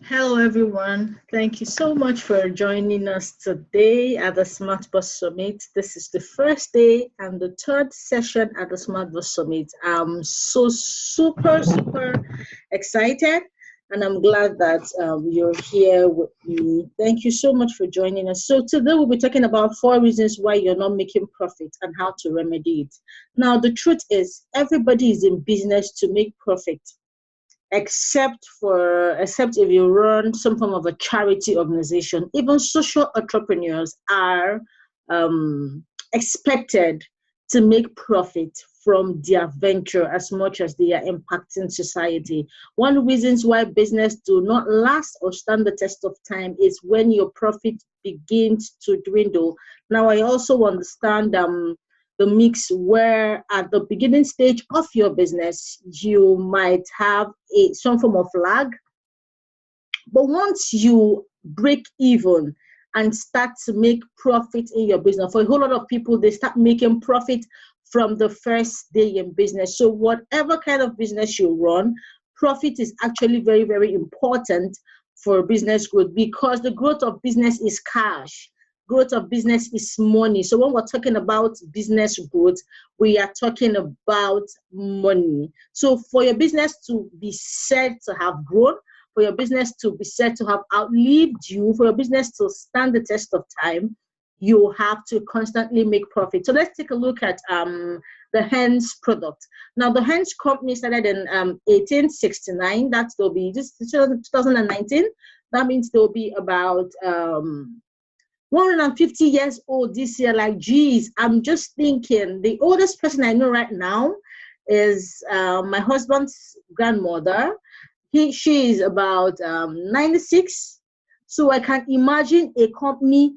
Hello, everyone. Thank you so much for joining us today at the Smart Bus Summit. This is the first day and the third session at the Smart Bus Summit. I'm so super excited, and I'm glad that you're here with me. Thank you so much for joining us. So today we'll be talking about 4 reasons why you're not making profit and how to remedy it. Now, the truth is, everybody is in business to make profit, except if you run some form of a charity organization. Even social entrepreneurs are expected to make profit from their venture as much as they are impacting society. One reasons why business do not last or stand the test of time is when your profit begins to dwindle. Now, I also understand the mix where at the beginning stage of your business, you might have some form of lag. But once you break even and start to make profit in your business, for a whole lot of people, they start making profit from the first day in business. So whatever kind of business you run, profit is actually very important for business growth, because the growth of business is cash. Growth of business is money. So when we're talking about business growth, we are talking about money. So for your business to be said to have grown, for your business to be said to have outlived you, for your business to stand the test of time, you have to constantly make profit. So let's take a look at the Hens product. Now, the Hens company started in 1869. That will be just 2019. That means they'll be about 150 years old this year. Like, geez, I'm just thinking the oldest person I know right now is my husband's grandmother. She is about 96. So I can imagine a company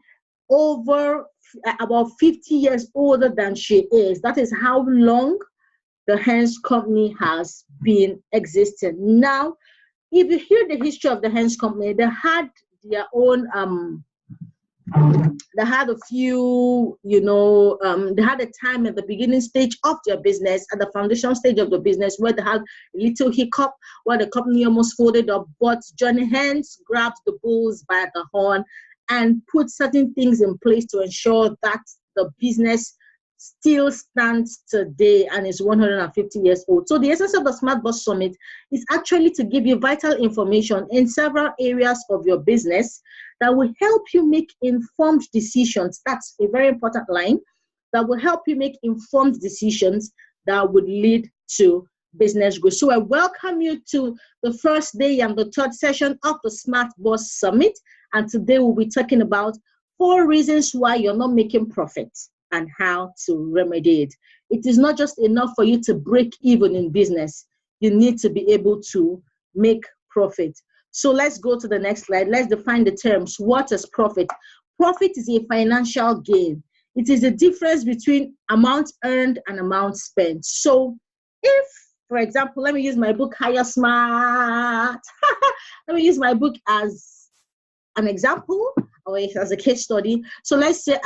over about 50 years older than she is. That is how long the Hens company has been existing. Now, if you hear the history of the Hens company, they had their own they had a few, they had a time at the beginning stage of their business, at the foundation stage of the business, where they had a little hiccup, where the company almost folded up. But Johnny Hens grabbed the bulls by the horn and put certain things in place to ensure that the business still stands today and is 150 years old. So the essence of the Smart Bus Summit is actually to give you vital information in several areas of your business that will help you make informed decisions. That's a very important line. That will help you make informed decisions that would lead to business growth. So I welcome you to the first day and the third session of the Smart Bus Summit. And today we'll be talking about 4 reasons why you're not making profit and how to remedy it. It is not just enough for you to break even in business. You need to be able to make profit. So let's go to the next slide. Let's define the terms. What is profit? Profit is a financial gain. It is the difference between amount earned and amount spent. So if, for example, let me use my book, Hire Smart. Let me use my book as an example, or as a case study. So let's say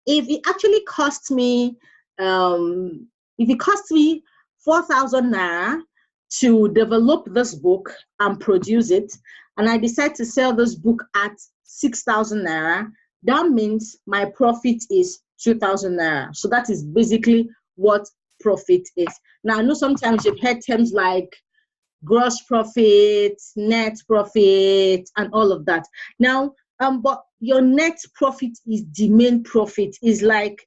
if it actually cost me 4,000 naira to develop this book and produce it, and I decide to sell this book at 6,000 naira, that means my profit is 2,000 naira. So that is basically what profit is. Now, I know sometimes you've heard terms like gross profit, net profit, and all of that. Now, but your net profit is the main profit, is like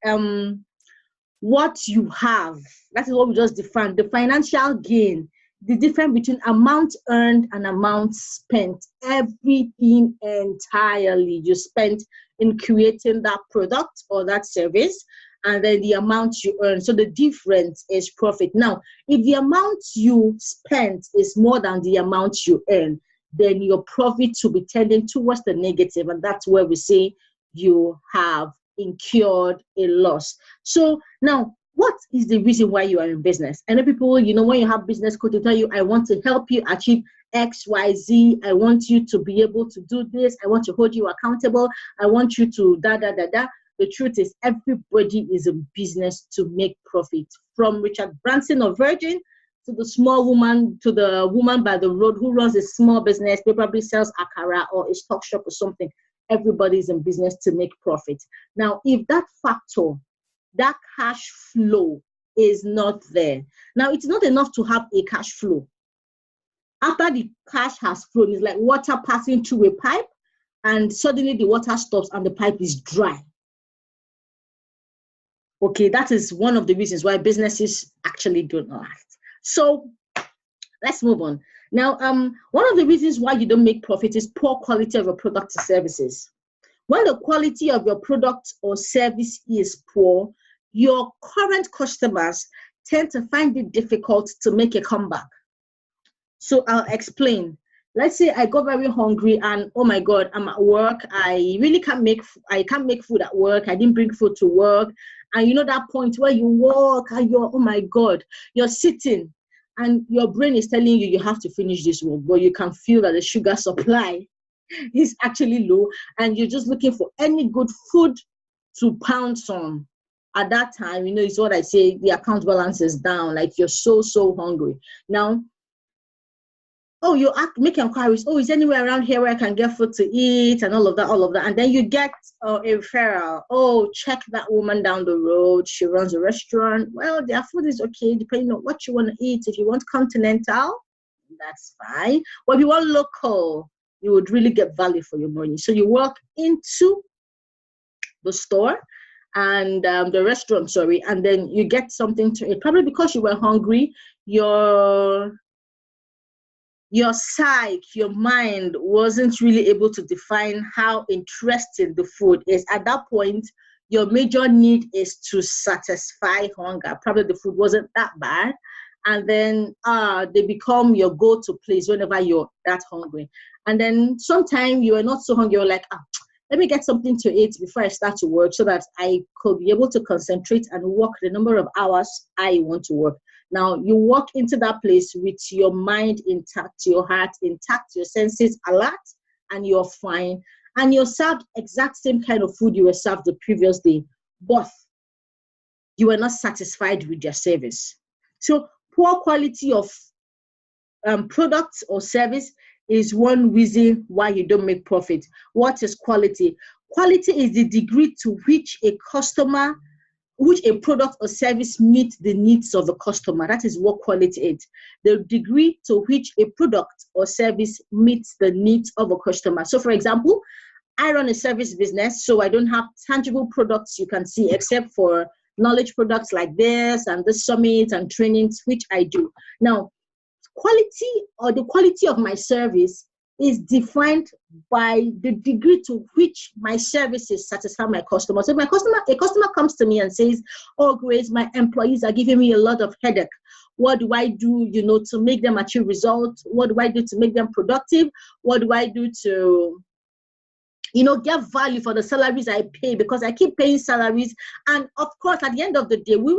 what you have. That is what we just defined. The financial gain, the difference between amount earned and amount spent. Everything entirely you spent in creating that product or that service, and then the amount you earn. So the difference is profit. Now, if the amount you spent is more than the amount you earn, then your profit will be tending towards the negative, and that's where we say you have incurred a loss. So now, what is the reason why you are in business? I know people, when you have business coach, they tell you, I want to help you achieve X, Y, Z. I want you to be able to do this. I want to hold you accountable. I want you to da. The truth is, everybody is in business to make profit. From Richard Branson of Virgin to the small woman, to the woman by the road who runs a small business, probably sells akara or a stock shop or something. Everybody's in business to make profit. Now, if that factor, that cash flow is not there, now it's not enough to have a cash flow. After the cash has flown, it's like water passing through a pipe, and suddenly the water stops and the pipe is dry. Okay, that is one of the reasons why businesses actually don't last. So let's move on. Now, one of the reasons why you don't make profit is poor quality of your product or services. When the quality of your product or service is poor, your current customers tend to find it difficult to make a comeback. So I'll explain. Let's say I got very hungry and oh my God, I'm at work. I really can't make food at work. I didn't bring food to work. And you know that point where you walk and you're, oh my God, you're sitting and your brain is telling you have to finish this work, but you can feel that the sugar supply is actually low and you're just looking for any good food to pounce on. At that time, you know, it's what I say, the account balance is down, like you're so hungry. Now, oh, you make inquiries. Oh, is anywhere around here where I can get food to eat and all of that. And then you get a referral. Oh, check that woman down the road. She runs a restaurant. Well, their food is okay, depending on what you want to eat. If you want continental, that's fine. But if you want local, you would really get value for your money. So you walk into the store and the restaurant, and then you get something to eat. Probably because you were hungry, your psyche, your mind wasn't really able to define how interesting the food is. At that point, your major need is to satisfy hunger. Probably the food wasn't that bad. And then they become your go-to place whenever you're that hungry. And then sometimes you are not so hungry, you're like, let me get something to eat before I start to work so that I could be able to concentrate and work the number of hours I want to work. Now, you walk into that place with your mind intact, your heart intact, your senses alert, and you're fine. And you're served exact same kind of food you were served the previous day, but you were not satisfied with their service. So poor quality of product or service is one reason why you don't make profit. What is quality? Quality is the degree to which a product or service meets the needs of the customer. That is what quality is. The degree to which a product or service meets the needs of a customer. So for example, I run a service business, so I don't have tangible products you can see except for knowledge products like this and the summits and trainings, which I do. Now, quality or the quality of my service is defined by the degree to which my services satisfy my customers. So a customer comes to me and says, oh, Grace, my employees are giving me a lot of headache. What do I do, to make them achieve results? What do I do to make them productive? What do I do to, get value for the salaries I pay, because I keep paying salaries. And of course, at the end of the day, we're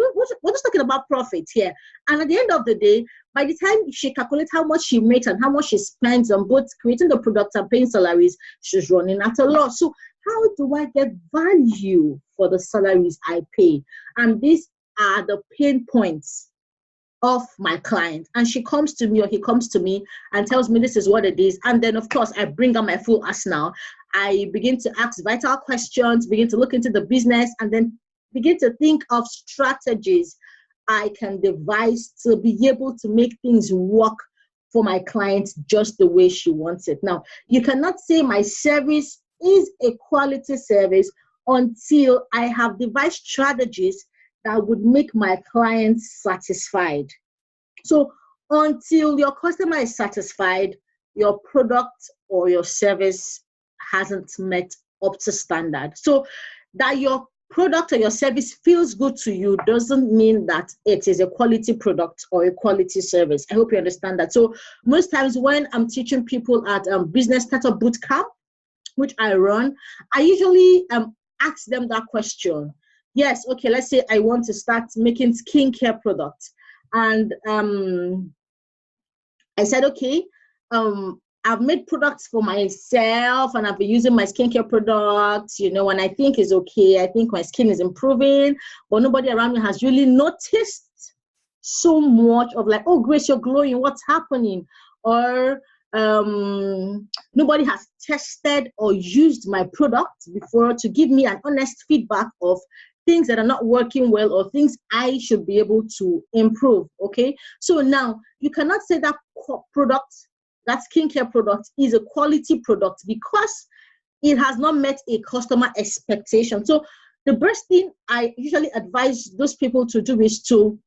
just talking about profit here. And at the end of the day, by the time she calculates how much she makes and how much she spends on both creating the products and paying salaries, she's running at a loss. So how do I get value for the salaries I pay? And these are the pain points of my client. And she comes to me or he comes to me and tells me this is what it is. And then, of course, I bring out my full arsenal. I begin to ask vital questions, begin to look into the business, and then begin to think of strategies I can devise to be able to make things work for my clients just the way she wants it. Now, you cannot say my service is a quality service until I have devised strategies that would make my clients satisfied. So until your customer is satisfied, your product or your service hasn't met up to standard. So that your product or your service feels good to you doesn't mean that it is a quality product or a quality service. I hope you understand that. So most times when I'm teaching people at Business Startup Bootcamp, which I run, I usually ask them that question. Yes, okay, let's say I want to start making skincare products. And I said, okay, I've made products for myself and I've been using my skincare products, and I think it's okay. I think my skin is improving, but nobody around me has really noticed so much of like, oh, Grace, you're glowing, what's happening? Or nobody has tested or used my product before to give me an honest feedback of things that are not working well or things I should be able to improve. Okay, so now you cannot say that product, that skincare product, is a quality product because it has not met a customer expectation. So the best thing I usually advise those people to do is to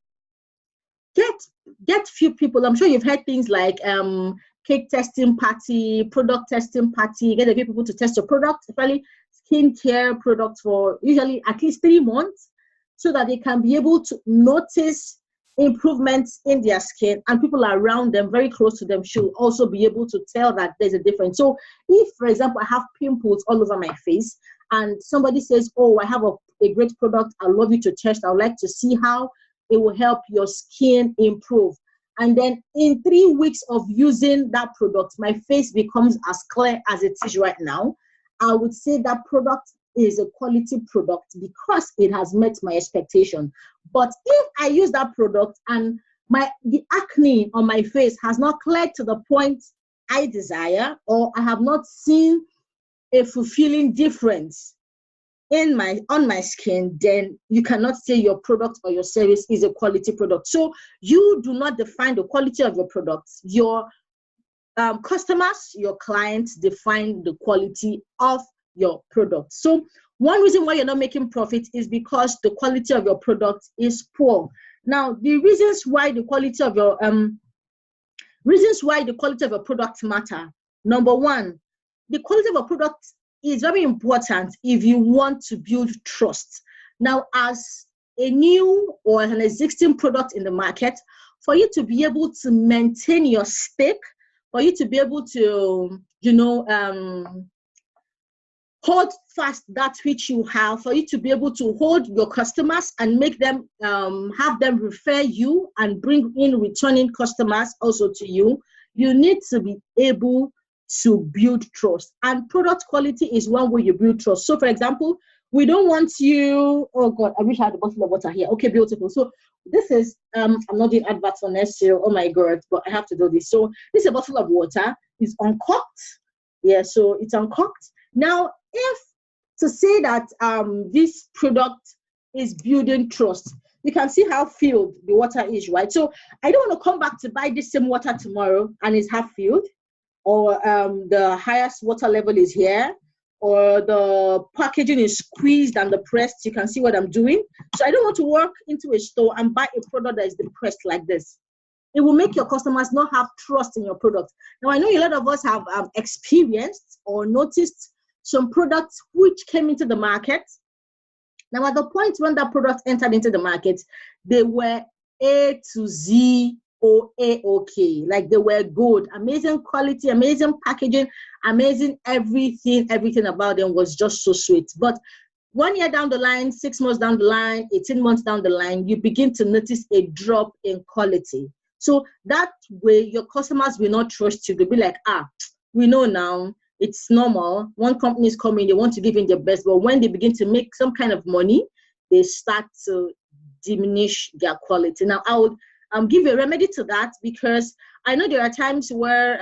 get few people. I'm sure you've heard things like cake testing party, product testing party. Get a few people to test your product, especially skincare products, for usually at least 3 months, so that they can be able to notice improvements in their skin, and people around them, very close to them, should also be able to tell that there's a difference. So if, for example, I have pimples all over my face and somebody says, oh, I have a great product, I'd love you to test, I would like to see how it will help your skin improve. And then in 3 weeks of using that product, my face becomes as clear as it is right now. I would say that product is a quality product because it has met my expectation. But if I use that product and the acne on my face has not cleared to the point I desire, or I have not seen a fulfilling difference on my skin, then you cannot say your product or your service is a quality product. So you do not define the quality of your products. Your customers, your clients define the quality of your product. So one reason why you're not making profit is because the quality of your product is poor. Now, the reasons why the quality of your product matter. Number one, the quality of a product is very important if you want to build trust. Now, as a new or an existing product in the market, for you to be able to maintain your stake, for you to be able to, hold fast that which you have, for you to be able to hold your customers and make them, have them refer you and bring in returning customers also to you, you need to be able to build trust. And product quality is one way you build trust. So, for example, we don't want you, oh God, I wish I had a bottle of water here. Okay, beautiful. So this is, I'm not doing adverts for Nestle, oh my God, but I have to do this. So this is a bottle of water, it's uncorked. Yeah, so it's uncorked. Now, if to say that this product is building trust, you can see how filled the water is, right? So I don't want to come back to buy this same water tomorrow and it's half filled, or the highest water level is here, or the packaging is squeezed and depressed. You can see what I'm doing. So I don't want to walk into a store and buy a product that is depressed like this. It will make your customers not have trust in your product. Now, I know a lot of us have experienced or noticed some products which came into the market. Now, at the point when that product entered into the market, they were A to Z or A-OK. Like, they were good, amazing quality, amazing packaging, amazing everything about them was just so sweet. But 1 year down the line, 6 months down the line, 18 months down the line, you begin to notice a drop in quality. So that way, your customers will not trust you. They'll be like, we know now, it's normal. One company is coming, they want to give in their best, but when they begin to make some kind of money, they start to diminish their quality. Now, I would give a remedy to that, because I know there are times where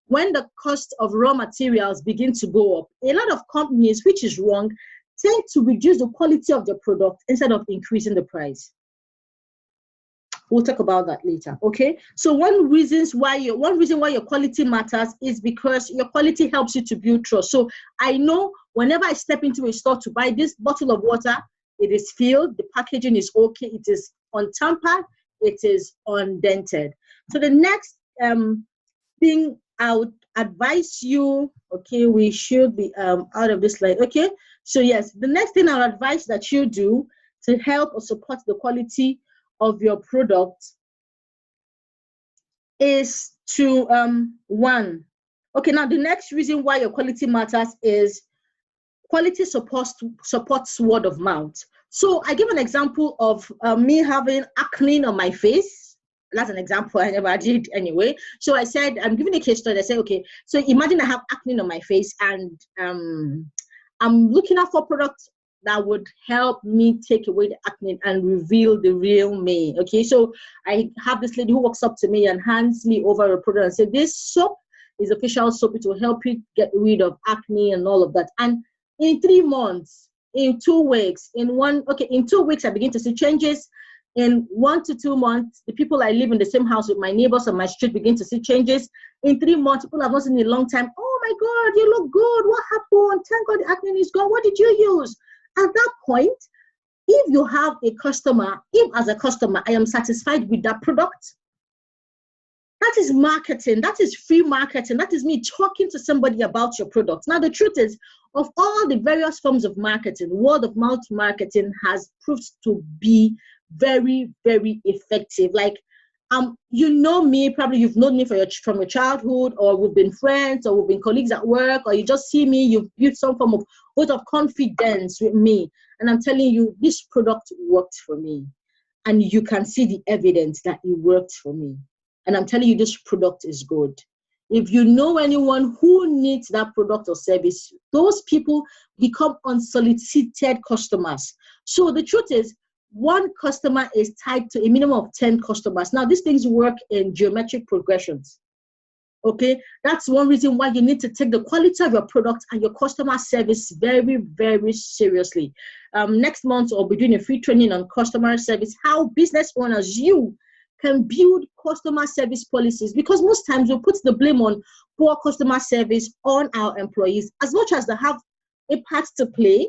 when the cost of raw materials begin to go up, a lot of companies, which is wrong, tend to reduce the quality of the product instead of increasing the price. We'll talk about that later, okay? So one reason why your quality matters is because your quality helps you to build trust. So I know whenever I step into a store to buy this bottle of water, it is filled, the packaging is okay, it is untampered, it is undented. So the next thing I would advise you, okay, we should be out of this slide, okay? So yes, the next thing I would advise that you do to help or support the quality of your product is to okay, now the next reason why your quality matters is quality supports word of mouth. So I give an example of me having acne on my face. That's an example I never did anyway. So I said, I'm giving a case study. I said, okay, so imagine I have acne on my face and I'm looking out for products that would help me take away the acne and reveal the real me. Okay, so I have this lady who walks up to me and hands me over a product and says, this soap is official soap. It will help you get rid of acne and all of that. And in 3 months, in 2 weeks, in 2 weeks, I begin to see changes. In 1 to 2 months, the people I live in the same house with, my neighbors on my street, begin to see changes. In 3 months, people I've not seen in a long time. Oh my God, you look good. What happened? Thank God the acne is gone. What did you use? At that point, if you have a customer, if as a customer, I am satisfied with that product, that is marketing. That is free marketing. That is me talking to somebody about your product. Now, the truth is, of all the various forms of marketing, word of mouth marketing has proved to be very, very effective. Like, you know me, probably you've known me from your childhood, or we've been friends, or we've been colleagues at work, or you just see me, you've built some form of vote of confidence with me. And I'm telling you, this product worked for me. And you can see the evidence that it worked for me. And I'm telling you, this product is good. If you know anyone who needs that product or service, those people become unsolicited customers. So the truth is, one customer is tied to a minimum of 10 customers. Now, these things work in geometric progressions. Okay, that's one reason why you need to take the quality of your product and your customer service very, very seriously. Next month, I'll be doing a free training on customer service, how business owners, you can build customer service policies, because most times we put the blame on poor customer service on our employees. As much as they have a part to play,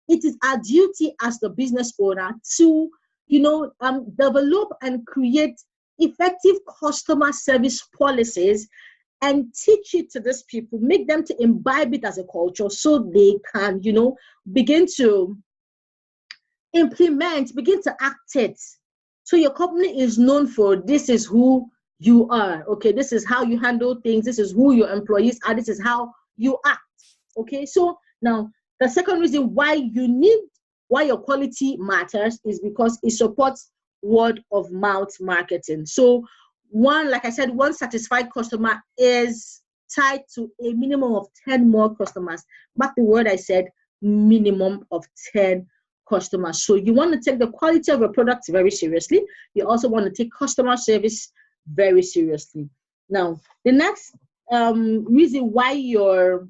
it is our duty as the business owner to, develop and create effective customer service policies and teach it to these people, make them to imbibe it as a culture so they can, begin to implement, begin to act it. So your company is known for, this is who you are, okay? This is how you handle things. This is who your employees are. This is how you act, okay? So now, the second reason why your quality matters is because it supports word of mouth marketing. So like I said, one satisfied customer is tied to a minimum of 10 more customers. Mark the word I said, minimum of 10 customers. So you want to take the quality of your products very seriously. You also want to take customer service very seriously. Now, the next reason why your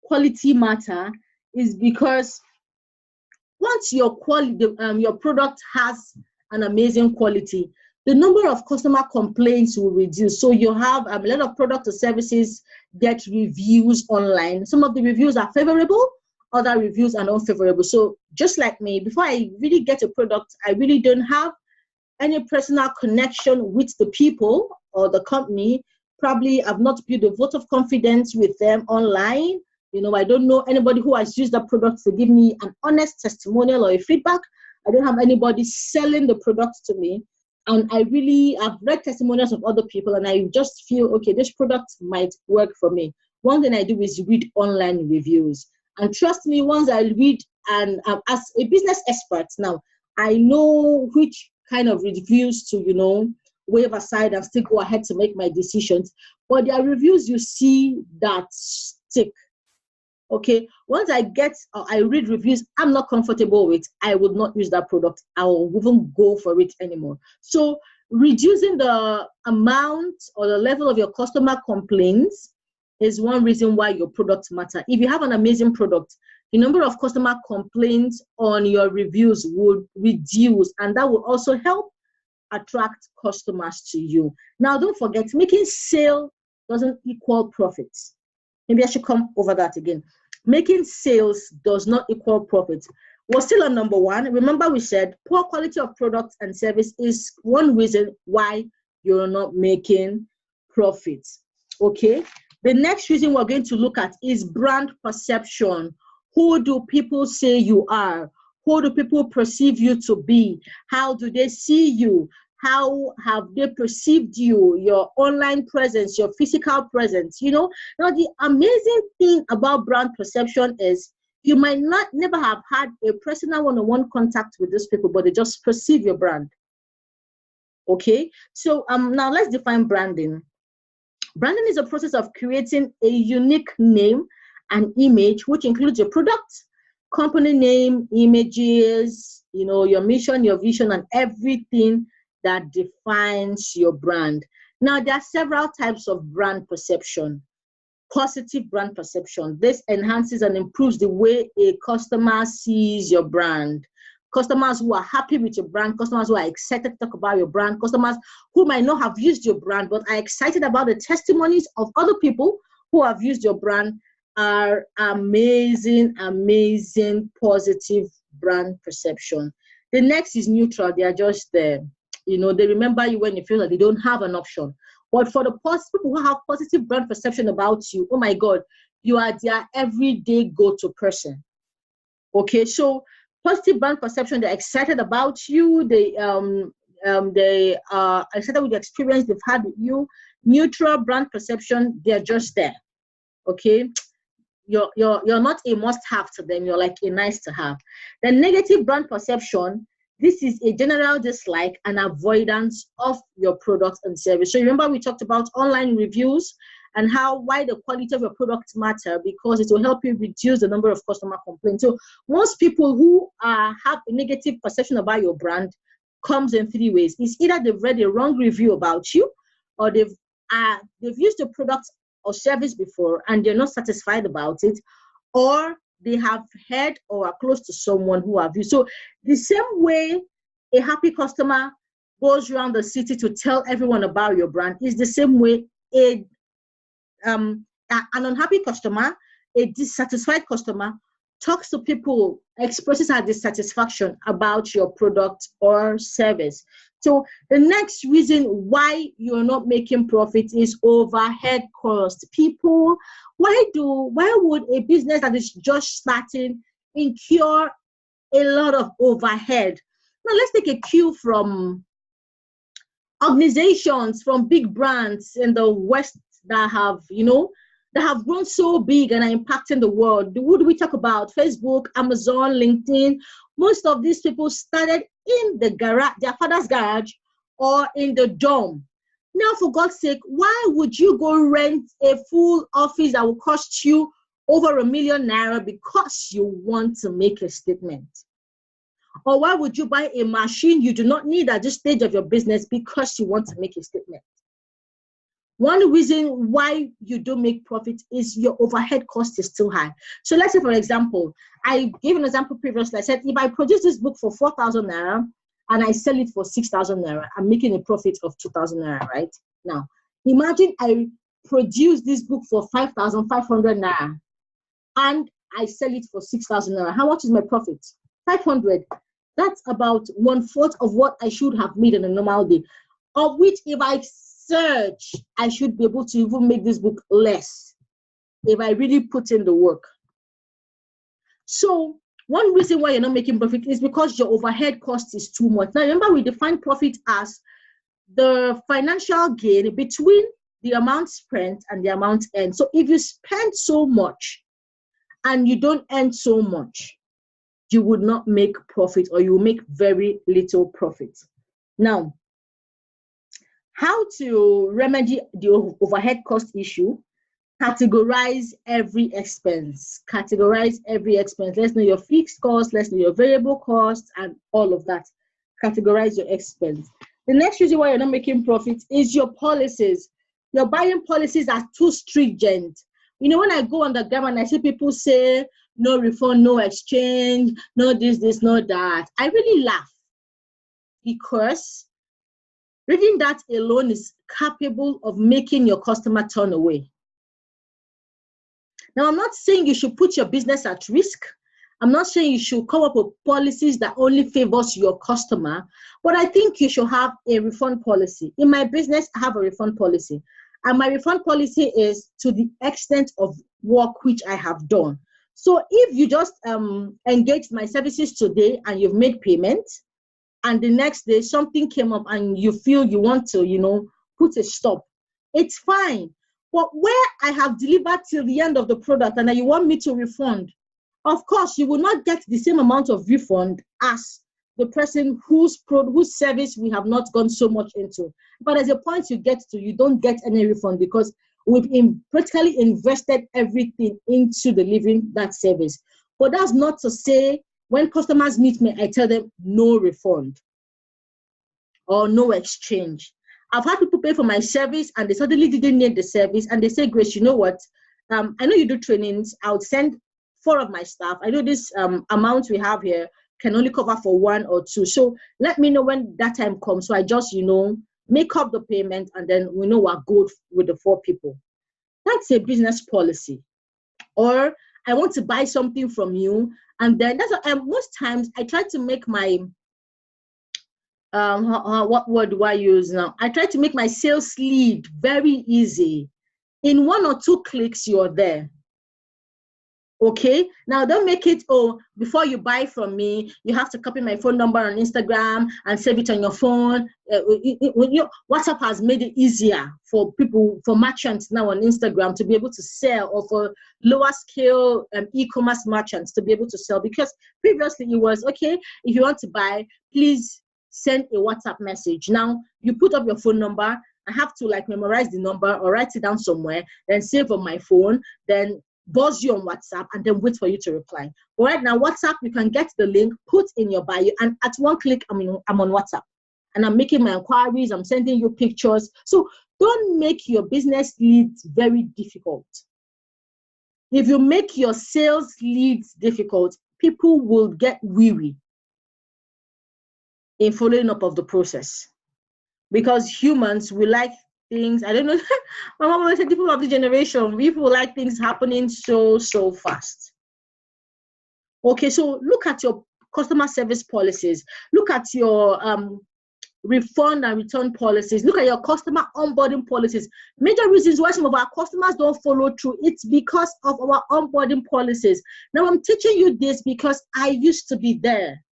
quality matter is because once your product has an amazing quality, the number of customer complaints will reduce. So you have a lot of products or services get reviews online. Some of the reviews are favorable, other reviews are unfavorable. So just like me, before I really get a product, I really don't have any personal connection with the people or the company. Probably I've not built a vote of confidence with them online. I don't know anybody who has used the product to give me an honest testimonial or a feedback. I don't have anybody selling the product to me. And I've read testimonials of other people, and I just feel, okay, this product might work for me. One thing I do is read online reviews. And trust me, once I read, and as a business expert now, I know which kind of reviews to, wave aside and still go ahead to make my decisions. But there are reviews you see that stick. Okay, once I read reviews I'm not comfortable with, I would not use that product. I will even go for it anymore. So reducing the amount or the level of your customer complaints is one reason why your products matter. If you have an amazing product, the number of customer complaints on your reviews would reduce, and that will also help attract customers to you. Now, don't forget, making sale doesn't equal profits. Maybe I should come over that again. Making sales does not equal profits. We're still on number one. Remember, we said poor quality of products and service is one reason why you're not making profits. Okay. The next reason we're going to look at is brand perception. Who do people say you are? Who do people perceive you to be? How do they see you? How have they perceived you, your online presence, your physical presence? Now the amazing thing about brand perception is you might never have had a personal one-on-one contact with these people, but they just perceive your brand. Okay, so now let's define branding. Branding is a process of creating a unique name and image, which includes your product, company name, images, your mission, your vision, and everything that defines your brand. Now, there are several types of brand perception. Positive brand perception. This enhances and improves the way a customer sees your brand. Customers who are happy with your brand, customers who are excited to talk about your brand, customers who might not have used your brand but are excited about the testimonies of other people who have used your brand are amazing, amazing, positive brand perception. The next is neutral. They are just there. They remember you when you feel that they don't have an option. But for the people who have positive brand perception about you, oh my God, you are their everyday go-to person. Okay, so positive brand perception, they're excited about you. They are excited with the experience they've had with you. Neutral brand perception, they're just there. Okay, you're not a must-have to them. You're like a nice-to-have. The negative brand perception, this is a general dislike and avoidance of your product and service. So remember we talked about online reviews and why the quality of your product matter, because it will help you reduce the number of customer complaints. So most people who have a negative perception about your brand comes in three ways. It's either they've read a wrong review about you, or they've used the product or service before and they're not satisfied about it, or they have heard or are close to someone who have used. So the same way a happy customer goes around the city to tell everyone about your brand is the same way an unhappy customer, a dissatisfied customer, talks to people, expresses her dissatisfaction about your product or service. So the next reason why you're not making profit is overhead cost. People, why would a business that is just starting incur a lot of overhead? Now let's take a cue from organizations, from big brands in the West that have grown so big and are impacting the world. Who do we talk about? Facebook, Amazon, LinkedIn. Most of these people started in the garage, their father's garage, or in the dorm. Now, for God's sake, why would you go rent a full office that will cost you over ₦1 million because you want to make a statement? Or why would you buy a machine you do not need at this stage of your business because you want to make a statement? One reason why you don't make profit is your overhead cost is too high. So let's say, for example, I gave an example previously. I said, if I produce this book for 4,000 naira and I sell it for 6,000 naira, I'm making a profit of 2,000 naira, right? Now, imagine I produce this book for 5,500 naira and I sell it for 6,000 naira. How much is my profit? 500. That's about 1/4 of what I should have made in a normal day, of which if I search, I should be able to even make this book less if I really put in the work. So one reason why you're not making profit is because your overhead cost is too much. Now remember, we define profit as the financial gain between the amount spent and the amount earned. So if you spend so much and you don't earn so much, you would not make profit, or you will make very little profit. Now, how to remedy the overhead cost issue? Categorize every expense. Categorize every expense. Let's know your fixed costs, let's know your variable costs, and all of that. Categorize your expense. The next reason why you're not making profit is your policies. Your buying policies are too stringent. When I go on the gram and I see people say, no refund, no exchange, no this, no that, I really laugh, because reading that alone is capable of making your customer turn away. Now, I'm not saying you should put your business at risk. I'm not saying you should come up with policies that only favors your customer, but I think you should have a refund policy. In my business, I have a refund policy. And my refund policy is to the extent of work which I have done. So if you just engaged my services today and you've made payment, and the next day something came up and you feel you want to, put a stop, it's fine. But where I have delivered till the end of the product and you want me to refund, of course, you will not get the same amount of refund as the person whose service we have not gone so much into. But at the point you get to, you don't get any refund because we've practically invested everything into delivering that service. But that's not to say when customers meet me, I tell them no refund or no exchange. I've had people pay for my service and they suddenly didn't need the service and they say, Grace, you know what? I know you do trainings. I would send 4 of my staff. I know this amount we have here can only cover for 1 or 2. So let me know when that time comes. So I just, make up the payment and then we know we're good with the 4 people. That's a business policy. Or I want to buy something from you. And then that's most times I try to make my, what word do I use now? I try to make my sales lead very easy. In 1 or 2 clicks, you're there. Okay, now don't make it, before you buy from me, you have to copy my phone number on Instagram and save it on your phone. WhatsApp has made it easier for people, for merchants now on Instagram to be able to sell, or for lower scale e-commerce merchants to be able to sell. Because previously it was, okay, if you want to buy, please send a WhatsApp message. Now you put up your phone number. I have to memorize the number or write it down somewhere, then save on my phone, then buzz you on WhatsApp and then wait for you to reply. But right now, WhatsApp, you can get the link, put in your bio, and at 1 click, I'm on WhatsApp. And I'm making my inquiries, I'm sending you pictures. So don't make your business leads very difficult. If you make your sales leads difficult, people will get weary in following up of the process. Because humans, we like things, I don't know, my mom always said, people of the generation, people like things happening so fast. Okay, so look at your customer service policies, look at your refund and return policies, look at your customer onboarding policies. Major reasons why some of our customers don't follow through, it's because of our onboarding policies. Now I'm teaching you this because I used to be there.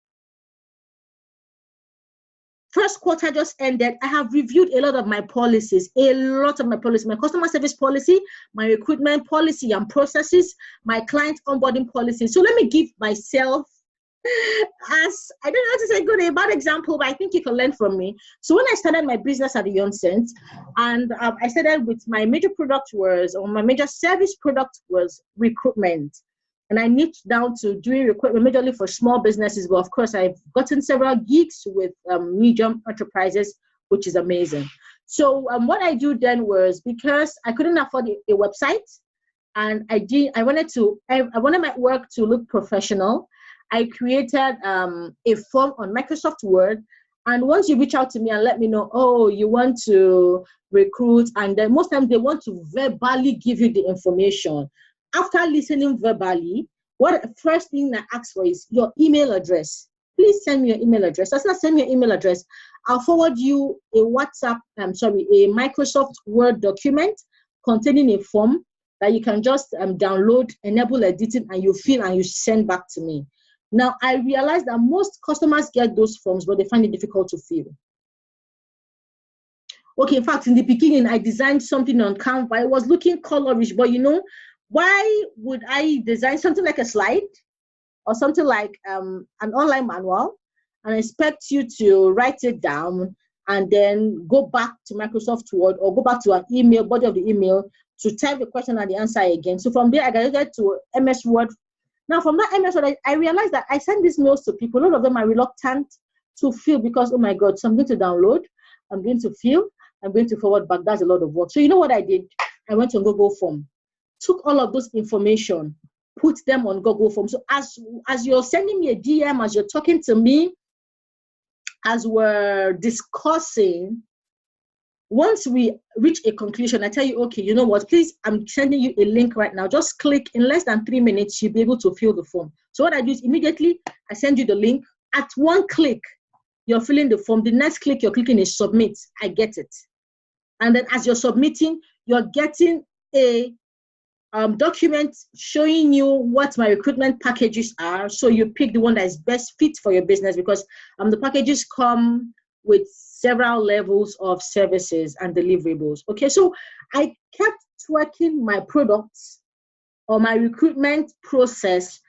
First quarter just ended. I have reviewed a lot of my policies, my customer service policy, my recruitment policy and processes, my client onboarding policy. So let me give myself, as I don't know how to say good or bad example, but I think you can learn from me. So when I started my business at the onset, and I started with my major service product was recruitment. And I niched down to doing recruitment majorly for small businesses. But of course, I've gotten several gigs with medium enterprises, which is amazing. So what I do then was, because I couldn't afford a website, and I wanted my work to look professional, I created a form on Microsoft Word. And once you reach out to me and let me know, oh, you want to recruit, and then most times they want to verbally give you the information. After listening verbally, what first thing I ask for is your email address. Please send me your email address. Let's not send me your email address. I'll forward you a Microsoft Word document containing a form that you can just download, enable editing, and you fill and you send back to me. Now, I realize that most customers get those forms, but they find it difficult to fill. Okay, in fact, in the beginning, I designed something on Canva. It was looking colorish, but why would I design something like a slide or something like an online manual and expect you to write it down and then go back to Microsoft Word or go back to an email, body of the email, to type the question and the answer again? So from there, I graduated to MS Word. Now, from that MS Word, I realized that I send these mails to people. A lot of them are reluctant to fill because, oh my God, so I'm going to download, I'm going to fill, I'm going to forward back. That's a lot of work. So you know what I did? I went on Google Form, took all of those information, put them on Google Form. So as you're sending me a DM, as you're talking to me, as we're discussing, once we reach a conclusion, I tell you, okay, you know what, please, I'm sending you a link right now. Just click. In less than 3 minutes, you'll be able to fill the form. So what I do is immediately, I send you the link. At 1 click, you're filling the form. The next click you're clicking is submit. I get it. And then as you're submitting, you're getting a document showing you what my recruitment packages are. So you pick the one that is best fit for your business, because the packages come with several levels of services and deliverables. Okay, so I kept tweaking my products or my recruitment process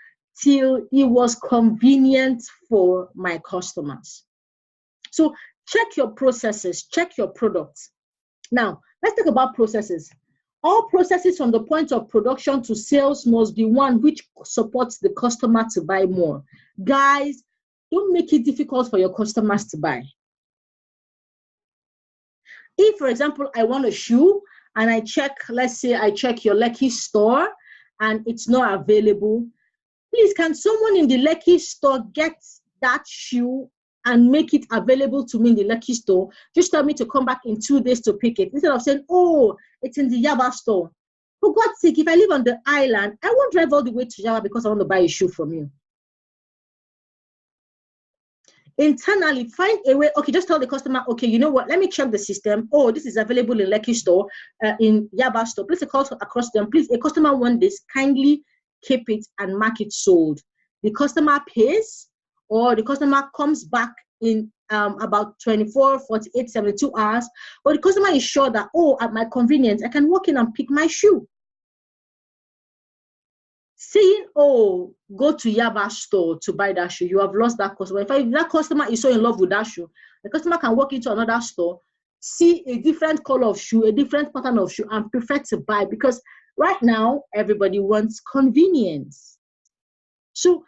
till it was convenient for my customers. So check your processes, check your products. Now, let's talk about processes. All processes from the point of production to sales must be one which supports the customer to buy more. Guys, don't make it difficult for your customers to buy. If, for example, I want a shoe and I check, let's say I check your Lekki store and it's not available, please, can someone in the Lekki store get that shoe and make it available to me in the Lekki store? Just tell me to come back in 2 days to pick it, instead of saying, oh, it's in the Yaba store. For God's sake, if I live on the island, I won't drive all the way to Yaba because I want to buy a shoe from you. Internally, find a way. Okay, just tell the customer, okay, you know what, let me check the system. Oh, this is available in Lekki store, in Yaba store. Please call across them. Please, a customer want this, kindly keep it and mark it sold. The customer pays, or the customer comes back in about 24, 48, 72 hours. But the customer is sure that, oh, at my convenience, I can walk in and pick my shoe. Saying, oh, go to Yaba store to buy that shoe, you have lost that customer. In fact, if that customer is so in love with that shoe, the customer can walk into another store, see a different color of shoe, a different pattern of shoe, and prefer to buy, because right now, everybody wants convenience. So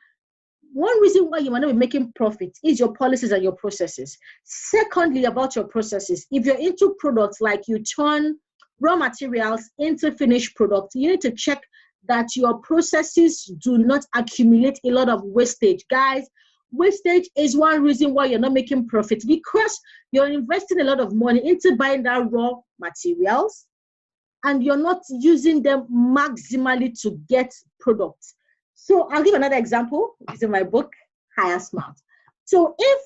one reason why you might not be making profit is your policies and your processes. Secondly, about your processes, if you're into products, like you turn raw materials into finished products, you need to check that your processes do not accumulate a lot of wastage. Guys, wastage is one reason why you're not making profit, because you're investing a lot of money into buying that raw materials and you're not using them maximally to get products. So I'll give another example. It's in my book, Hire Smart. So if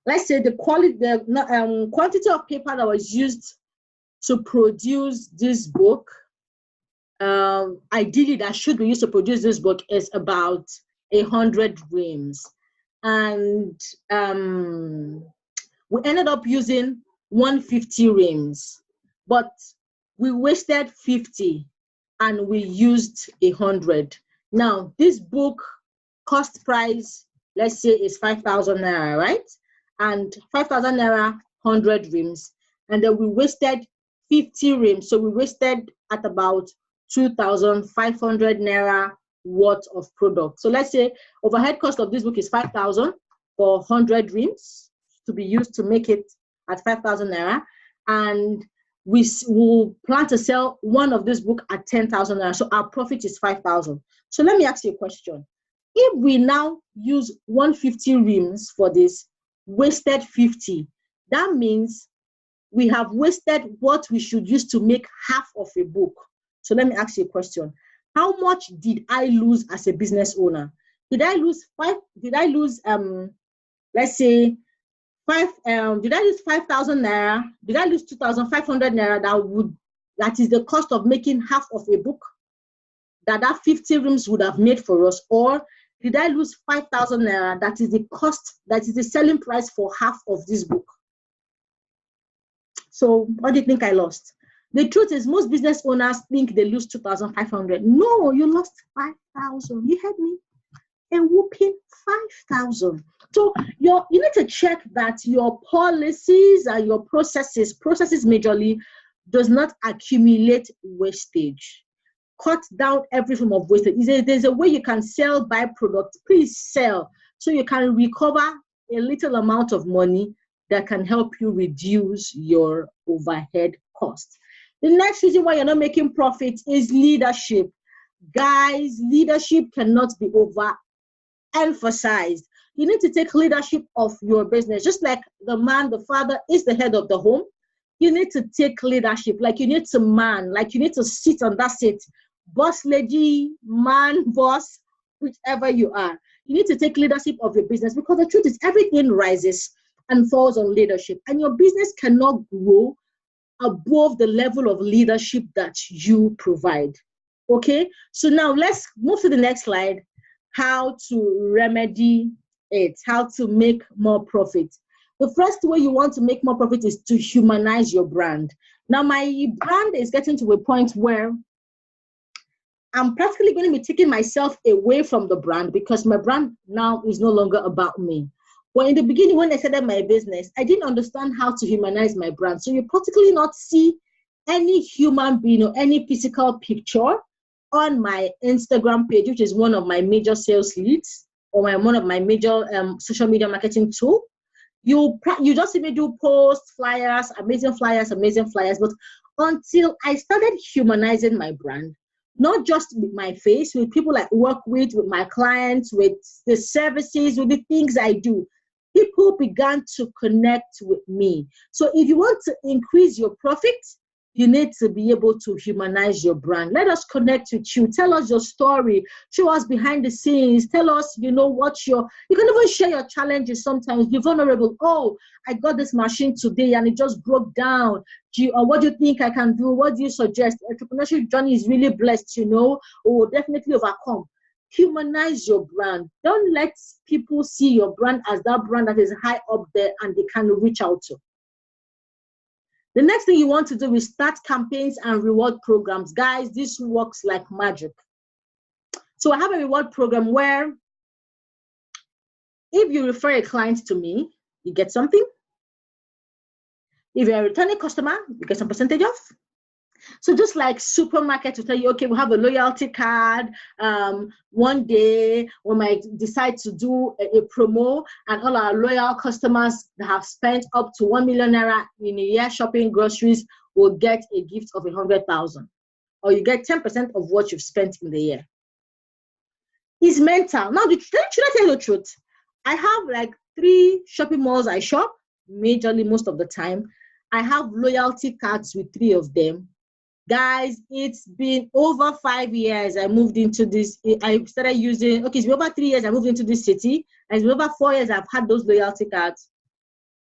let's say the quantity of paper that was used to produce this book, ideally that should be used to produce this book, is about 100 reams, and we ended up using 150 reams, but we wasted 50 and we used 100. Now this book cost price, let's say, is 5,000 naira, right? And 5,000 naira, 100 reams, and then we wasted 50 reams, so we wasted at about 2,500 naira worth of product. So let's say overhead cost of this book is 5,000 for 100 reams to be used to make it at 5,000 naira, and we will plan to sell one of this book at 10,000 naira. So our profit is 5,000. So let me ask you a question. If we now use 150 reams for this, wasted 50, that means we have wasted what we should use to make half of a book. So let me ask you a question. How much did I lose as a business owner? Did I lose let's say did I lose 5,000 naira? Did I lose 2,500 naira? That is the cost of making half of a book that 50 reams would have made for us? Or did I lose 5,000 naira? That is the cost, that is the selling price for half of this book. So what do you think I lost? The truth is, most business owners think they lose 2,500. No, you lost 5,000. You heard me? A whooping 5,000. So you need to check that your policies and your processes majorly, does not accumulate wastage. Cut down every form of wastage. There's a way you can sell byproducts. Please sell, so you can recover a little amount of money that can help you reduce your overhead costs. The next reason why you're not making profit is leadership. Guys, leadership cannot be overemphasized. You need to take leadership of your business. Just like the man, the father, is the head of the home, you need to take leadership. Like you need to like you need to sit on that seat. Boss lady, man, boss, whichever you are. You need to take leadership of your business, because the truth is, everything rises and falls on leadership. And your business cannot grow above the level of leadership that you provide. Okay, so now let's move to the next slide. How to remedy it, how to make more profit. The first way you want to make more profit is to humanize your brand. Now, my brand is getting to a point where I'm practically going to be taking myself away from the brand, because my brand now is no longer about me. But in the beginning, when I started my business, I didn't understand how to humanize my brand. So you practically not see any human being or any physical picture on my Instagram page, which is one of my major sales leads or one of my major social media marketing tool. You just see me do posts, flyers, amazing flyers, but until I started humanizing my brand, not just with my face, with people I work with my clients, with the services, with the things I do, people began to connect with me. So if you want to increase your profit, you need to be able to humanize your brand. Let us connect with you. Tell us your story. Show us behind the scenes. Tell us, you can even share your challenges sometimes. Be vulnerable. Oh, I got this machine today and it just broke down. What do you think I can do? What do you suggest? Entrepreneurship journey is really blessed, will definitely overcome. Humanize your brand. Don't let people see your brand as that brand that is high up there and they can reach out to. The next thing you want to do is start campaigns and reward programs. Guys, this works like magic. So I have a reward program where if you refer a client to me, you get something. If you're a returning customer, you get some percentage off. So just like supermarket to tell you, okay, we have a loyalty card. One day we might decide to do a promo, and all our loyal customers that have spent up to 1 million naira in a year shopping groceries will get a gift of 100,000, or you get 10% of what you've spent in the year. It's mental. Now, should I tell you the truth? I have like 3 shopping malls I shop, majorly most of the time. I have loyalty cards with 3 of them. Guys, it's been over 5 years. I moved into this. I started using, it's been over 3 years. I moved into this city. And it's been over 4 years I've had those loyalty cards.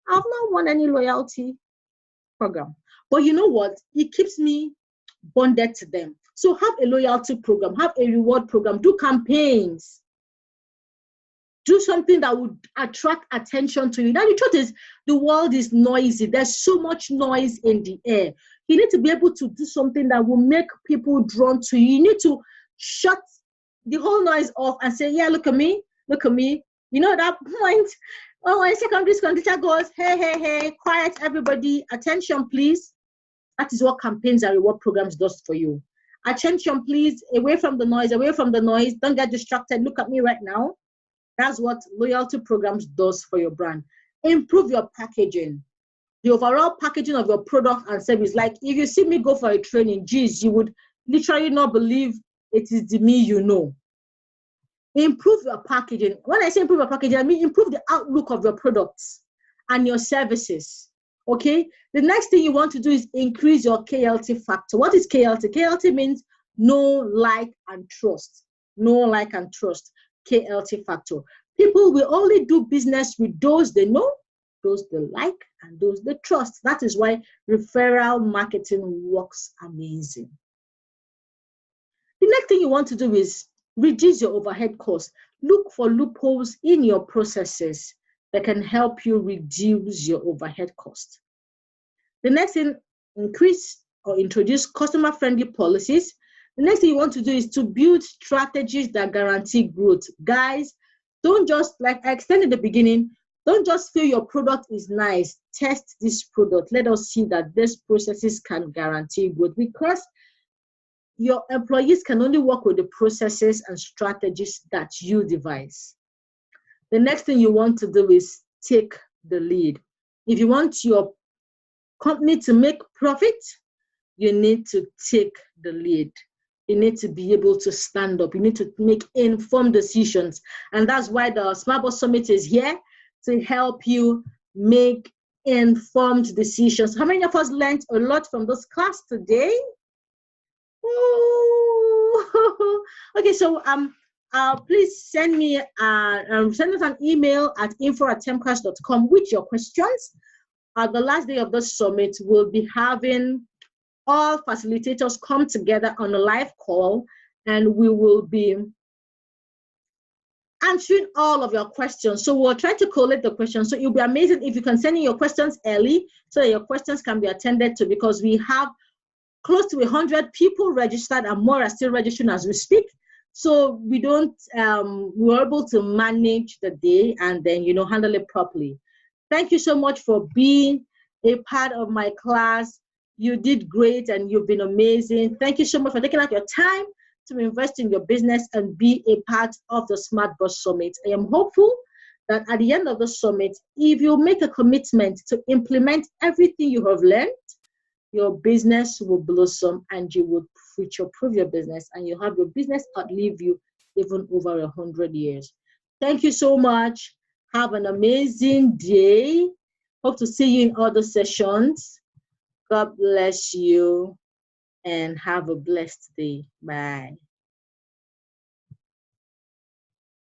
I've not won any loyalty program. But you know what? It keeps me bonded to them. So have a loyalty program, have a reward program, do campaigns. Do something that would attract attention to you. Now, the truth is, the world is noisy. There's so much noise in the air. You need to be able to do something that will make people drawn to you. You need to shut the whole noise off and say, yeah, look at me, look at me. You know, at that point, when secondary school teacher goes, hey, quiet, everybody, attention, please. That is what campaigns and reward programs does for you. Attention, please, away from the noise, Don't get distracted. Look at me right now. That's what loyalty programs does for your brand. Improve your packaging. The overall packaging of your product and service. Like if you see me go for a training, geez, you would literally not believe it is the me you know. Improve your packaging. When I say improve your packaging, I mean improve the outlook of your products and your services. Okay? The next thing you want to do is increase your KLT factor. What is KLT? KLT means know, like, and trust. Know, like, and trust. KLT factor. People will only do business with those they know, those they like, and those they trust. That is why referral marketing works amazing. The next thing you want to do is reduce your overhead costs. Look for loopholes in your processes that can help you reduce your overhead cost. The next thing, increase or introduce customer-friendly policies. The next thing you want to do is to build strategies that guarantee growth. Guys, don't just, like I explained in the beginning, don't just feel your product is nice. Test this product. Let us see that these processes can guarantee growth, because your employees can only work with the processes and strategies that you devise. The next thing you want to do is take the lead. If you want your company to make profit, you need to take the lead. You need to be able to stand up. You need to make informed decisions. And that's why the Smart Boss Summit is here, to help you make informed decisions. How many of us learned a lot from this class today? Ooh. Okay, so please send me send us an email at info@temcast.com with your questions. The last day of the summit, we'll be having all facilitators come together on a live call, and we will be answering all of your questions. So we'll try to collate the questions. So it'll be amazing if you can send in your questions early so that your questions can be attended to, because we have close to 100 people registered and more are still registering as we speak. So we don't, we're able to manage the day and then, handle it properly. Thank you so much for being a part of my class. You did great and you've been amazing. Thank you so much for taking out your time to invest in your business and be a part of the Smart Boss Summit. I am hopeful that at the end of the summit, if you make a commitment to implement everything you have learned, your business will blossom and you will future-proof your business and you'll have your business outlive you even over 100 years. Thank you so much. Have an amazing day. Hope to see you in other sessions. God bless you and have a blessed day. Bye.